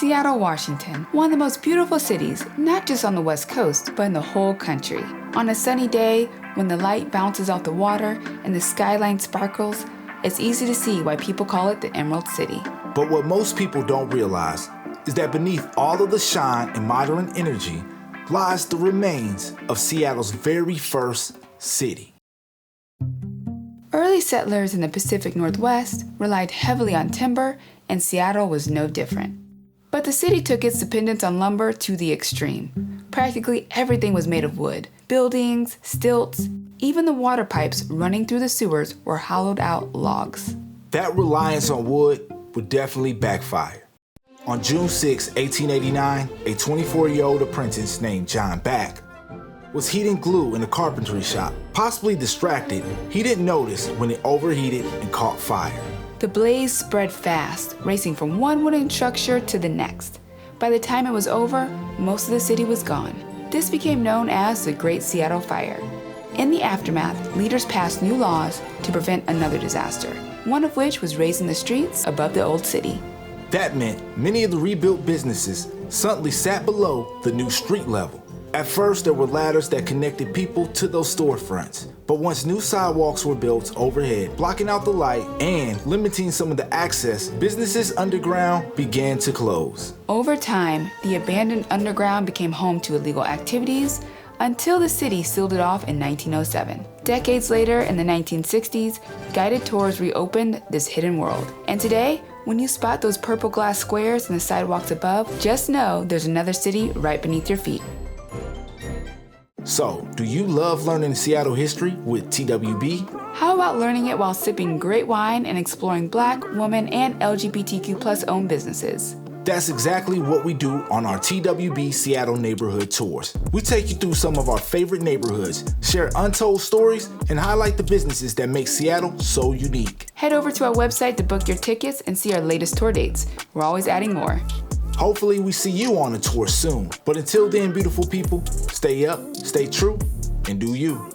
Seattle, Washington, one of the most beautiful cities, not just on the West Coast, but in the whole country. On a sunny day, when the light bounces off the water and the skyline sparkles, it's easy to see why people call it the Emerald City. But what most people don't realize is that beneath all of the shine and modern energy lies the remains of Seattle's very first city. Early settlers in the Pacific Northwest relied heavily on timber, and Seattle was no different. But the city took its dependence on lumber to the extreme. Practically everything was made of wood. Buildings, stilts, even the water pipes running through the sewers were hollowed out logs. That reliance on wood would definitely backfire. On June 6, 1889, a 24-year-old apprentice named John Back was heating glue in a carpentry shop. Possibly distracted, he didn't notice when it overheated and caught fire. The blaze spread fast, racing from one wooden structure to the next. By the time it was over, most of the city was gone. This became known as the Great Seattle Fire. In the aftermath, leaders passed new laws to prevent another disaster, one of which was raising the streets above the old city. That meant many of the rebuilt businesses suddenly sat below the new street level. At first, there were ladders that connected people to those storefronts. But once new sidewalks were built overhead, blocking out the light and limiting some of the access, businesses underground began to close. Over time, the abandoned underground became home to illegal activities until the city sealed it off in 1907. Decades later, in the 1960s, guided tours reopened this hidden world. And today, when you spot those purple glass squares in the sidewalks above, just know there's another city right beneath your feet. So, do you love learning Seattle history with TWB? How about learning it while sipping great wine and exploring Black, woman, and LGBTQ+ owned businesses? That's exactly what we do on our TWB Seattle Neighborhood Tours. We take you through some of our favorite neighborhoods, share untold stories, and highlight the businesses that make Seattle so unique. Head over to our website to book your tickets and see our latest tour dates. We're always adding more. Hopefully we see you on a tour soon. But until then, beautiful people, stay up, stay true, and do you.